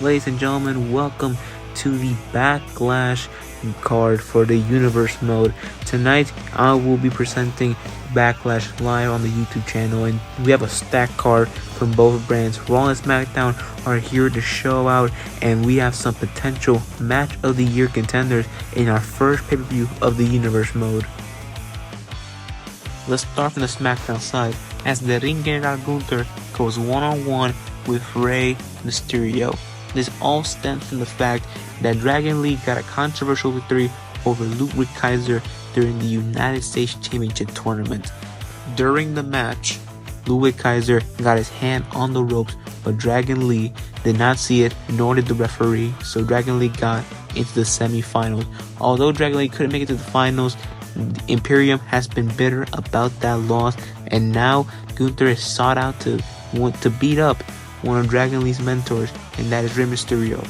Ladies and gentlemen, welcome to the Backlash card for the Universe mode. Tonight, I will be presenting Backlash live on the YouTube channel, and we have a stacked card from both brands. Raw and SmackDown are here to show out, and we have some potential Match of the Year contenders in our first pay-per-view of the Universe mode. Let's start from the SmackDown side, as the Ring General Gunther goes one-on-one with Rey Mysterio. This all stems from the fact that Dragon Lee got a controversial victory over Ludwig Kaiser during the United States Championship tournament. During the match, Ludwig Kaiser got his hand on the ropes, but Dragon Lee did not see it, nor did the referee, so Dragon Lee got into the semi-finals. Although Dragon Lee couldn't make it to the finals, Imperium has been bitter about that loss, and now Gunther is sought out to want to beat up one of Dragon Lee's mentors, and that is Rey Mysterio.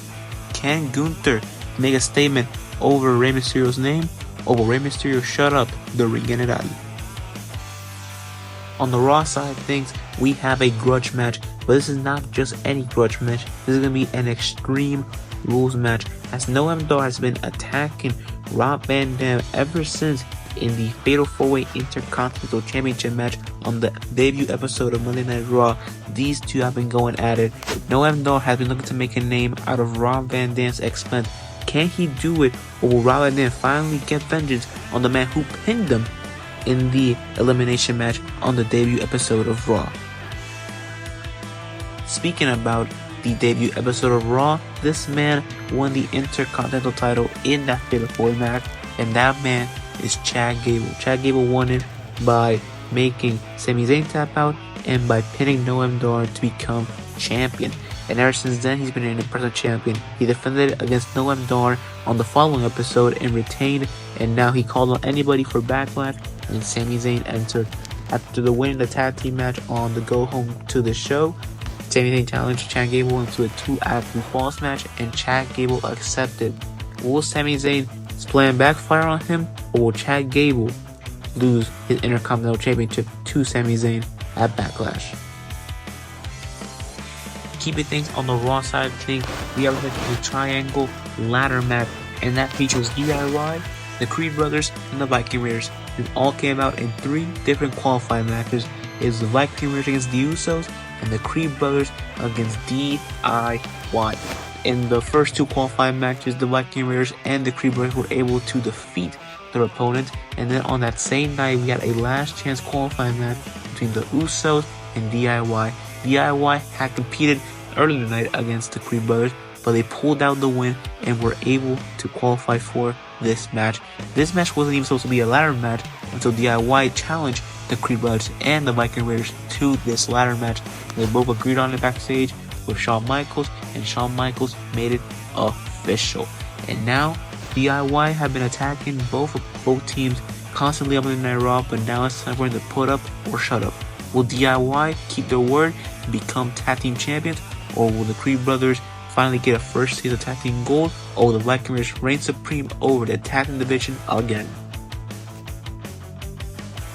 Can Gunther make a statement over Rey Mysterio's name, or will Rey Mysterio shut up the Ring General? On the Raw side of things, we have a grudge match, but this is not just any grudge match. This is going to be an Extreme Rules match, as Noam Dar has been attacking Rob Van Dam ever since in the Fatal 4-Way Intercontinental Championship match on the debut episode of Monday Night Raw. These two have been going at it. Noam Dar has been looking to make a name out of Rob Van Dam's expense. Can he do it, or will Rob Van Dam finally get vengeance on the man who pinned him in the elimination match on the debut episode of Raw? Speaking about the debut episode of Raw, this man won the Intercontinental title in that Fatal 4-Way match, and that man is Chad Gable. Chad Gable won it by making Sami Zayn tap out and by pinning Noam Dar to become champion. And ever since then, he's been an impressive champion. He defended against Noam Dar on the following episode and retained, and now he called on anybody for Backlash, and Sami Zayn entered. After the win in the tag team match on the go home to the show, Sami Zayn challenged Chad Gable into a 2 out of 2 falls match, and Chad Gable accepted. Will Sami Zayn's plan backfire on him, or will Chad Gable lose his Intercontinental Championship to Sami Zayn at Backlash? Keeping things on the Raw side of things, we have a triangle ladder match, and that features DIY, the Creed Brothers, and the Viking Raiders. It all came out in 3 different qualifying matches. It was the Viking Raiders against the Usos, and the Creed Brothers against DIY. In the first 2 qualifying matches, the Viking Raiders and the Creed Brothers were able to defeat their opponent, and then on that same night, we had a last chance qualifying match between the Usos and DIY. DIY had competed earlier tonight against the Creed Brothers, but they pulled out the win and were able to qualify for this match. This match wasn't even supposed to be a ladder match until DIY challenged the Creed Brothers and the Viking Raiders to this ladder match. They both agreed on it backstage with Shawn Michaels, and Shawn Michaels made it official. And now DIY have been attacking both teams constantly up in the Raw, but now it's time for them to put up or shut up. Will DIY keep their word and become tag team champions, or will the Creed Brothers finally get a first taste of tag team gold, or will the Viking Raiders reign supreme over the tag team division again?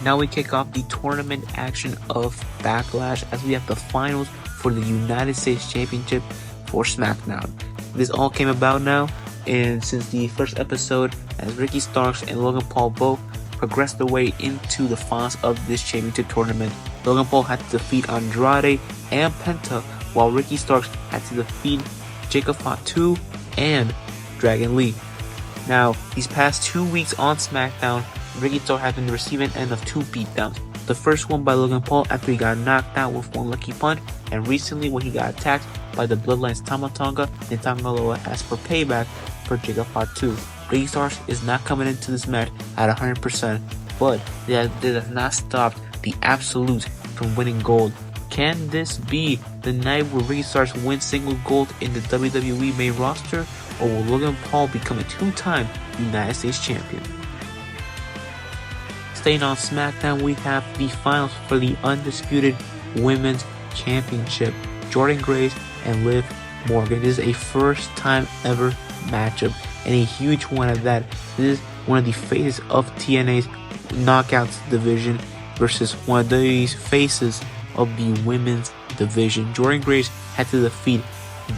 Now we kick off the tournament action of Backlash, as we have the finals for the United States Championship for SmackDown. This all came about now, and since the first episode, as Ricky Starks and Logan Paul both progressed their way into the finals of this championship tournament. Logan Paul had to defeat Andrade and Penta, while Ricky Starks had to defeat Jacob Fatu and Dragon Lee. Now, these past 2 weeks on SmackDown, Ricky Starks has been the receiving end of 2 beatdowns. The first one by Logan Paul after he got knocked out with 1 lucky punch, and recently when he got attacked by the Bloodline's Tama Tonga and Tangaloa as for payback for Jacob Fatu. Ricky Starks is not coming into this match at 100%, but that has not stopped the Absolutes from winning gold. Can this be the night where Ricky Starks wins single gold in the WWE main roster, or will Logan Paul become a 2-time United States champion? Staying on SmackDown, we have the finals for the Undisputed Women's Championship. Jordynne Grace and Liv Morgan. This is a first time ever matchup, and a huge one at that. This is one of the faces of TNA's Knockouts division versus one of these faces of the women's division. Jordynne Grace had to defeat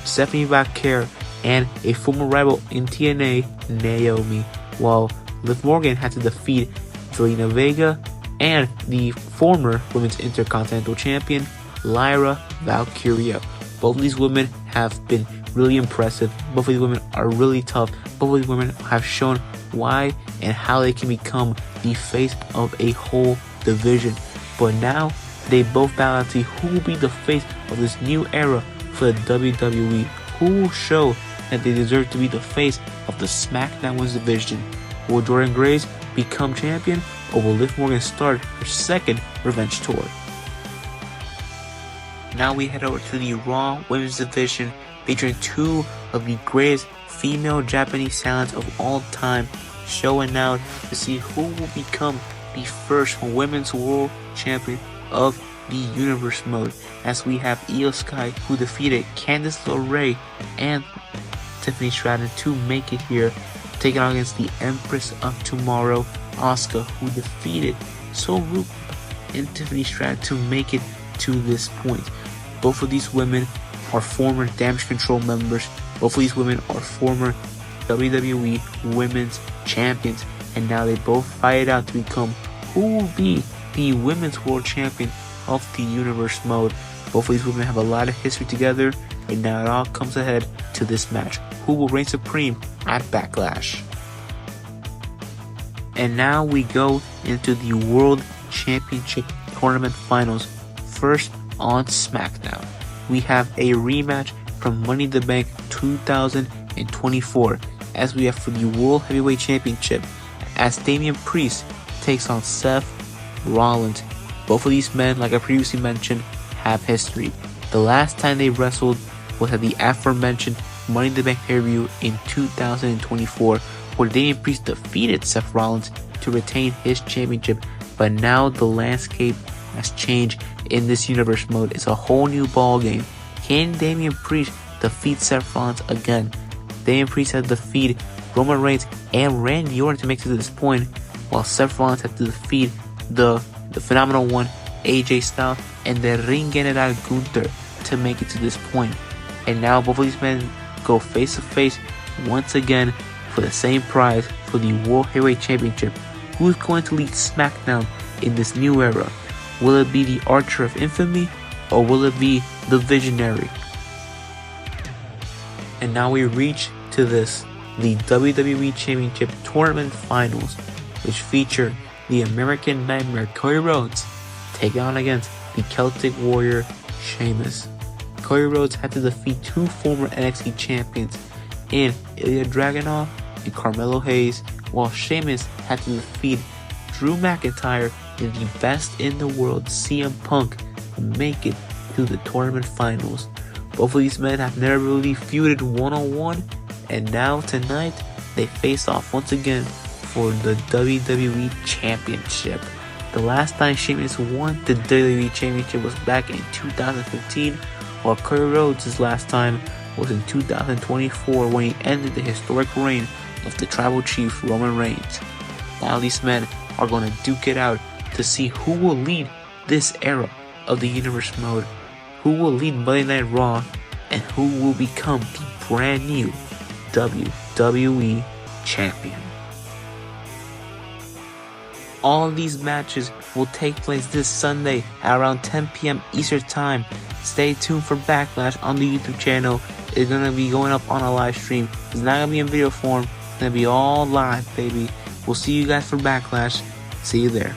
Stephanie Vaquer, and a former rival in TNA, Naomi, while Liv Morgan had to defeat Zelina Vega and the former Women's Intercontinental Champion, Lyra Valkyria. Both of these women have been really impressive. Both of these women are really tough. Both of these women have shown why and how they can become the face of a whole division. But now they both battle to see who will be the face of this new era for the WWE. Who will show that they deserve to be the face of the SmackDown Women's division? Will Jordynne Grace become champion, or will Liv Morgan start her second revenge tour? Now we head over to the Raw Women's division, featuring two of the greatest female Japanese talents of all time, showing out to see who will become the first Women's World Champion of the Universe mode, as we have Io Sky, who defeated Candice LeRae and Tiffany Stratton to make it here, taking on against the Empress of Tomorrow, Asuka, who defeated Soru and Tiffany Stratton to make it to this point. Both of these women are former Damage Control members. Both of these women are former WWE Women's Champions, and now they both fight it out to become who will be the Women's World Champion of the Universe mode. Both of these women have a lot of history together, and now it all comes ahead to this match. Who will reign supreme at Backlash? And now we go into the World Championship Tournament Finals. First on SmackDown, we have a rematch from Money in the Bank 2024, as we have for the World Heavyweight Championship, as Damian Priest takes on Seth Rollins. Both of these men, like I previously mentioned, have history. The last time they wrestled was at the aforementioned Money in the Bank pay-per-view in 2024, where Damian Priest defeated Seth Rollins to retain his championship. But now the landscape has changed in this Universe mode. It's a whole new ball game. Can Damian Priest defeat Seth Rollins again? Damian Priest had to defeat Roman Reigns and Randy Orton to make it to this point, while Seth Rollins had to defeat the phenomenal one, AJ Styles, and the Ring General Gunther to make it to this point. And now both of these men go face to face once again for the same prize for the World Heavyweight Championship. Who's going to lead SmackDown in this new era? Will it be the Archer of Infamy, or will it be the Visionary? And now we reach to this, the WWE Championship Tournament Finals, which feature the American Nightmare Cody Rhodes taking on against the Celtic Warrior Sheamus. Cody Rhodes had to defeat two former NXT champions in Ilya Dragunov and Carmelo Hayes, while Sheamus had to defeat Drew McIntyre and the best in the world, CM Punk, to make it to the tournament finals. Both of these men have never really feuded one-on-one, and now tonight they face off once again for the WWE Championship. The last time Sheamus won the WWE Championship was back in 2015, while Cody Rhodes' last time was in 2024, when he ended the historic reign of the Tribal Chief Roman Reigns. Now these men are going to duke it out to see who will lead this era of the Universe mode, who will lead Monday Night Raw, and who will become the brand new WWE Champion. All of these matches will take place this Sunday at around 10 p.m. Eastern Time. Stay tuned for Backlash on the YouTube channel. It's going to be going up on a live stream. It's not going to be in video form. It's going to be all live, baby. We'll see you guys for Backlash. See you there.